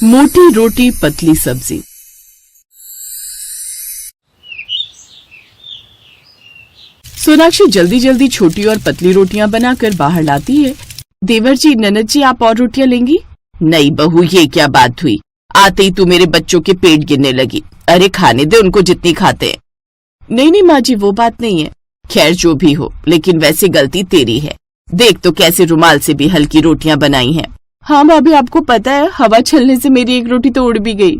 मोटी रोटी पतली सब्जी। सोनाक्षी जल्दी जल्दी छोटी और पतली रोटियां बनाकर बाहर लाती है। देवर जी, ननद जी, आप और रोटियां लेंगी? नहीं बहू, ये क्या बात हुई? आते ही तू मेरे बच्चों के पेट गिरने लगी। अरे खाने दे उनको जितनी खाते हैं। नहीं नहीं माँ जी, वो बात नहीं है। खैर जो भी हो, लेकिन वैसे गलती तेरी है। देख तो कैसे रुमाल से भी हल्की रोटियां बनाई हैं। हाँ भाभी, आपको पता है हवा चलने से मेरी एक रोटी तो उड़ भी गई।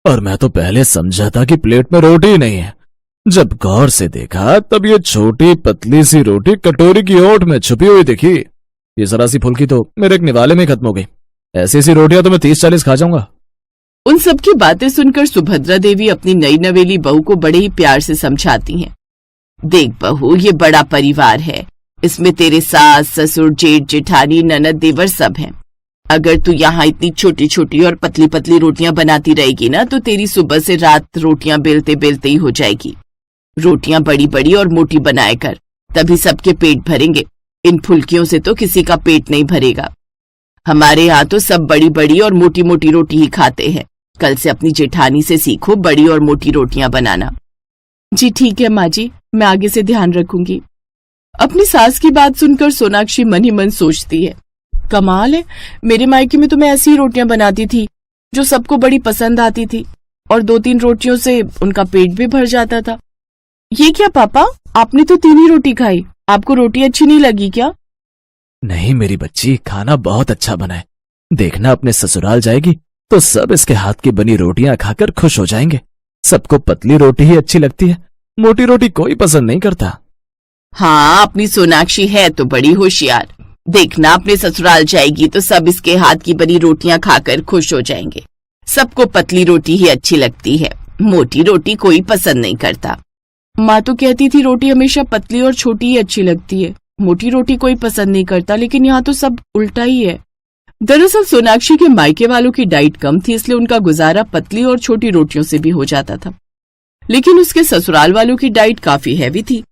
और मैं तो पहले समझा था कि प्लेट में रोटी ही नहीं है। जब गौर से देखा तब ये छोटी पतली सी रोटी कटोरी की ओट में छुपी हुई दिखी। ये जरा सी फुल्की तो मेरे एक निवाले में खत्म हो गई। ऐसी सी रोटियां तो मैं 30-40 खा जाऊंगा। उन सबकी बातें सुनकर सुभद्रा देवी अपनी नई नवेली बहू को बड़े ही प्यार से समझाती हैं। देख बहू, ये बड़ा परिवार है। इसमें तेरे सास, ससुर, जेठ, जेठानी, ननद, देवर सब हैं। अगर तू यहाँ इतनी छोटी छोटी और पतली पतली रोटियां बनाती रहेगी ना, तो तेरी सुबह से रात रोटियां बेलते बेलते ही हो जाएगी। रोटियां बड़ी बड़ी और मोटी बनाया कर, तभी सबके पेट भरेंगे। इन फुल्कियों से तो किसी का पेट नहीं भरेगा। हमारे यहाँ तो सब बड़ी बड़ी और मोटी मोटी रोटी ही खाते हैं। कल से अपनी जेठानी से सीखो बड़ी और मोटी रोटियां बनाना। जी ठीक है माँ जी, मैं आगे से ध्यान रखूंगी। अपनी सास की बात सुनकर सोनाक्षी मन ही मन सोचती है, कमाल है, मेरे मायके में तो मैं ऐसी ही रोटियां बनाती थी जो सबको बड़ी पसंद आती थी और 2-3 रोटियों से उनका पेट भी भर जाता था। ये क्या पापा, आपने तो 3 ही रोटी खाई, आपको रोटी अच्छी नहीं लगी क्या? नहीं मेरी बच्ची, खाना बहुत अच्छा बना है। देखना अपने ससुराल जाएगी तो सब इसके हाथ की बनी रोटियां खाकर खुश हो जाएंगे। सबको पतली रोटी ही अच्छी लगती है, मोटी रोटी कोई पसंद नहीं करता। हाँ, अपनी सोनाक्षी है तो बड़ी होशियार। देखना अपने ससुराल जाएगी तो सब इसके हाथ की बनी रोटियां खाकर खुश हो जाएंगे। सबको पतली रोटी ही अच्छी लगती है, मोटी रोटी कोई पसंद नहीं करता। माँ तो कहती थी रोटी हमेशा पतली और छोटी ही अच्छी लगती है, मोटी रोटी कोई पसंद नहीं करता, लेकिन यहाँ तो सब उल्टा ही है। दरअसल सोनाक्षी के मायके वालों की डाइट कम थी, इसलिए उनका गुजारा पतली और छोटी रोटियों से भी हो जाता था। लेकिन उसके ससुराल वालों की डाइट काफी हैवी थी।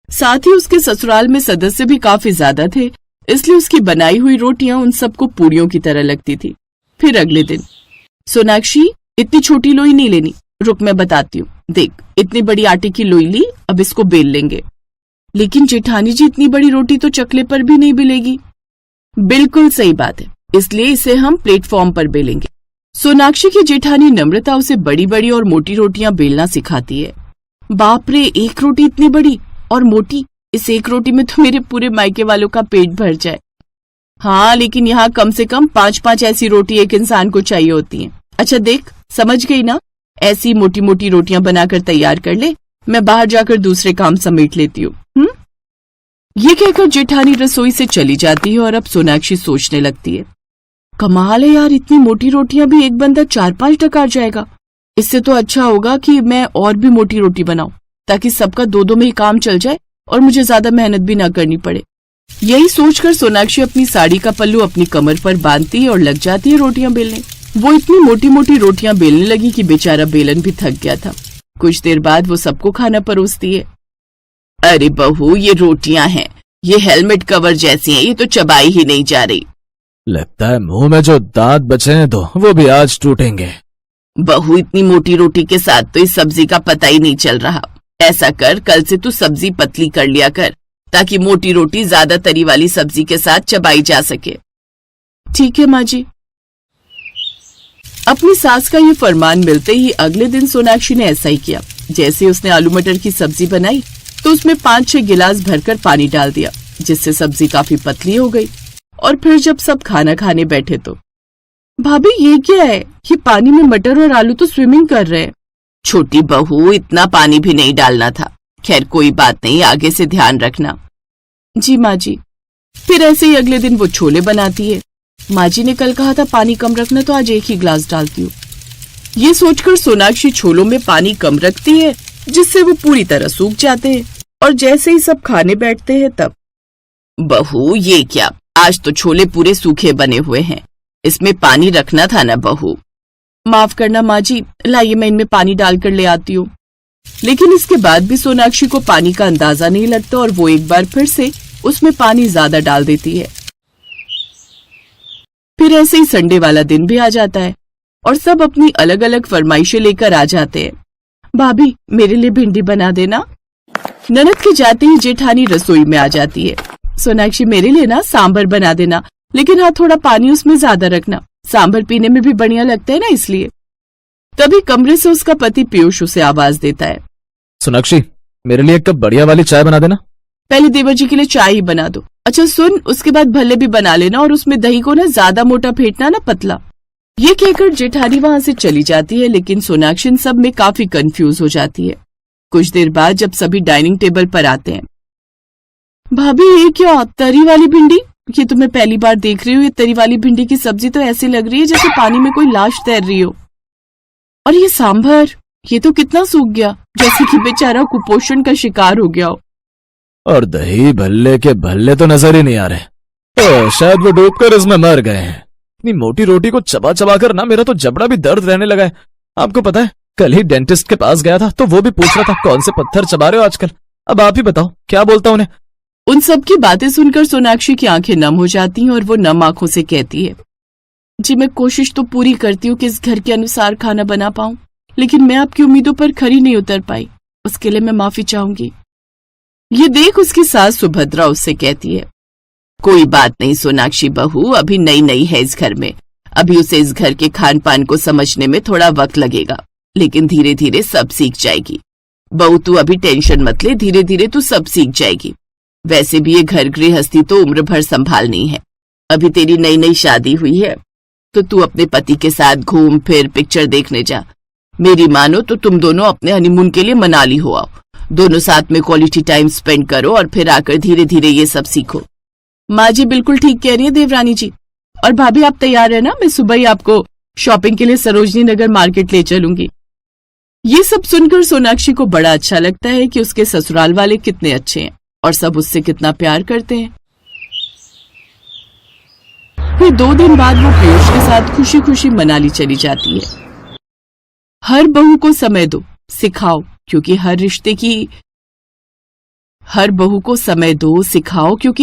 साथ ही उसके ससुराल में सदस्य भी काफी ज्यादा थे, इसलिए उसकी बनाई हुई रोटियां उन सबको पूड़ियों की तरह लगती थी। फिर अगले दिन, सोनाक्षी इतनी छोटी लोई नहीं लेनी, रुक मैं बताती हूँ। देख, इतनी बड़ी आटे की लोई ली, अब इसको बेल लेंगे। लेकिन जेठानी जी, इतनी बड़ी रोटी तो चकले पर भी नहीं बेलेगी। बिल्कुल सही बात है, इसलिए इसे हम प्लेटफॉर्म पर बेलेंगे। सोनाक्षी की जेठानी नम्रता उसे बड़ी बड़ी और मोटी रोटियां बेलना सिखाती है। बाप रे, एक रोटी इतनी बड़ी और मोटी, इस एक रोटी में तो मेरे पूरे मायके वालों का पेट भर जाए। हाँ, लेकिन यहाँ कम से कम 5-5 ऐसी रोटी एक इंसान को चाहिए होती हैं। अच्छा देख, समझ गई ना? ऐसी मोटी मोटी रोटियां बनाकर तैयार कर ले, मैं बाहर जाकर दूसरे काम समेट लेती हूँ। ये कहकर जेठानी रसोई से चली जाती है और अब सोनाक्षी सोचने लगती है, कमाल है यार, इतनी मोटी रोटियां भी एक बंदा 4-5 डकार जाएगा। इससे तो अच्छा होगा कि मैं और भी मोटी रोटी बनाऊं, ताकि सबका 2-2 में ही काम चल जाए और मुझे ज्यादा मेहनत भी ना करनी पड़े। यही सोचकर सोनाक्षी अपनी साड़ी का पल्लू अपनी कमर पर बांधती है और लग जाती है रोटियां बेलने। वो इतनी मोटी मोटी रोटियां बेलने लगी कि बेचारा बेलन भी थक गया था। कुछ देर बाद वो सबको खाना परोसती है। अरे बहू, ये रोटियां हैं, ये हेलमेट कवर जैसी हैं, ये तो चबाई ही नहीं जा रही। लगता है मुंह में जो दांत बचे हैं तो वो भी आज टूटेंगे। बहू, इतनी मोटी रोटी के साथ तो इस सब्जी का पता ही नहीं चल रहा। ऐसा कर, कल से तू सब्जी पतली कर लिया कर, ताकि मोटी रोटी ज्यादा तरी वाली सब्जी के साथ चबाई जा सके। ठीक है माँ जी। अपनी सास का ये फरमान मिलते ही अगले दिन सोनाक्षी ने ऐसा ही किया। जैसे उसने आलू मटर की सब्जी बनाई तो उसमें 5-6 गिलास भरकर पानी डाल दिया, जिससे सब्जी काफी पतली हो गई। और फिर जब सब खाना खाने बैठे तो, भाभी ये क्या है? ये पानी में मटर और आलू तो स्विमिंग कर रहे हैं। छोटी बहू, इतना पानी भी नहीं डालना था। खैर कोई बात नहीं, आगे से ध्यान रखना। जी माँ जी। फिर ऐसे ही अगले दिन वो छोले बनाती है। माँ जी ने कल कहा था पानी कम रखना, तो आज 1 ही गिलास डालती हूँ। ये सोचकर सोनाक्षी छोलों में पानी कम रखती है, जिससे वो पूरी तरह सूख जाते हैं। और जैसे ही सब खाने बैठते हैं तब, बहू ये क्या, आज तो छोले पूरे सूखे बने हुए हैं, इसमें पानी रखना था ना बहू। माफ करना माँ जी, लाइए मैं इनमें पानी डालकर ले आती हूँ। लेकिन इसके बाद भी सोनाक्षी को पानी का अंदाजा नहीं लगता और वो एक बार फिर से उसमें पानी ज्यादा डाल देती है। फिर ऐसे ही संडे वाला दिन भी आ जाता है। और सब अपनी अलग अलग फरमाइशें लेकर आ जाते हैं। भाभी मेरे लिए भिंडी बना देना। ननद के जाते ही जेठानी रसोई में आ जाती है। सोनाक्षी मेरे लिए ना सांभर बना देना, लेकिन हाँ थोड़ा पानी उसमें ज्यादा रखना, सांभर पीने में भी बढ़िया लगता है ना इसलिए। तभी कमरे से उसका पति पीयूष उसे आवाज देता है। सोनाक्षी, मेरे लिए एक कप बढ़िया वाली चाय बना देना। पहले देवर जी के लिए चाय ही बना दो। अच्छा सुन, उसके बाद भल्ले भी बना लेना और उसमें दही को ना ज्यादा मोटा फेंटना ना पतला। ये कहकर जेठानी वहां से चली जाती है, लेकिन सोनाक्षी इन सब में काफी कंफ्यूज हो जाती है। कुछ देर बाद जब सभी डाइनिंग टेबल पर आते हैं, भाभी ये क्या तरी वाली भिंडी? ये तो मैं पहली बार देख रही हूँ। ये तरी वाली भिंडी की सब्जी तो ऐसी लग रही है जैसे पानी में कोई लाश तैर रही हो। और ये सांभर, ये तो कितना सूख गया, जैसे कि बेचारा कुपोषण का शिकार हो गया हो। और दही भल्ले के भल्ले तो नजर ही नहीं आ रहे। शायद वो डूबकर इसमें मर गए हैं। इतनी मोटी रोटी को चबा चबा कर ना मेरा तो जबड़ा भी दर्द रहने लगा है। आपको पता है, कल ही डेंटिस्ट के पास गया था तो वो भी पूछ रहा था कौन से पत्थर चबा रहे हो आजकल। अब आप ही बताओ क्या बोलता उन्हें। उन सब की बातें सुनकर सोनाक्षी की आंखें नम हो जाती हैं और वो नम आंखों से कहती है, जी मैं कोशिश तो पूरी करती हूँ कि इस घर के अनुसार खाना बना पाऊं, लेकिन मैं आपकी उम्मीदों पर खरी नहीं उतर पाई। उसके लिए मैं माफी चाहूंगी। ये देख उसकी सास सुभद्रा उससे कहती है, कोई बात नहीं सोनाक्षी बहू, अभी नई नई है इस घर में, अभी उसे इस घर के खान पान को समझने में थोड़ा वक्त लगेगा, लेकिन धीरे धीरे सब सीख जाएगी। बहू तू अभी टेंशन मत ले, धीरे धीरे तू सब सीख जाएगी। वैसे भी ये घर गृहस्थी तो उम्र भर संभालनी है। अभी तेरी नई नई शादी हुई है तो तू अपने पति के साथ घूम फिर पिक्चर देखने जा। मेरी मानो तो तुम दोनों अपने हनीमून के लिए मनाली हो आओ, दोनों साथ में क्वालिटी टाइम स्पेंड करो और फिर आकर धीरे धीरे ये सब सीखो। माँ जी बिल्कुल ठीक कह रही है देवरानी जी। और भाभी आप तैयार है ना? मैं सुबह ही आपको शॉपिंग के लिए सरोजनी नगर मार्केट ले चलूंगी। ये सब सुनकर सोनाक्षी को बड़ा अच्छा लगता है कि उसके ससुराल वाले कितने अच्छे हैं और सब उससे कितना प्यार करते हैं। फिर 2 दिन बाद वो पीयूष के साथ खुशी खुशी मनाली चली जाती है। हर बहू को समय दो, सिखाओ, क्योंकि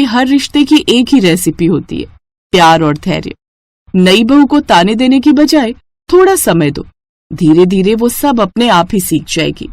हर रिश्ते की एक ही रेसिपी होती है, प्यार और धैर्य। नई बहू को ताने देने की बजाय थोड़ा समय दो, धीरे धीरे वो सब अपने आप ही सीख जाएगी।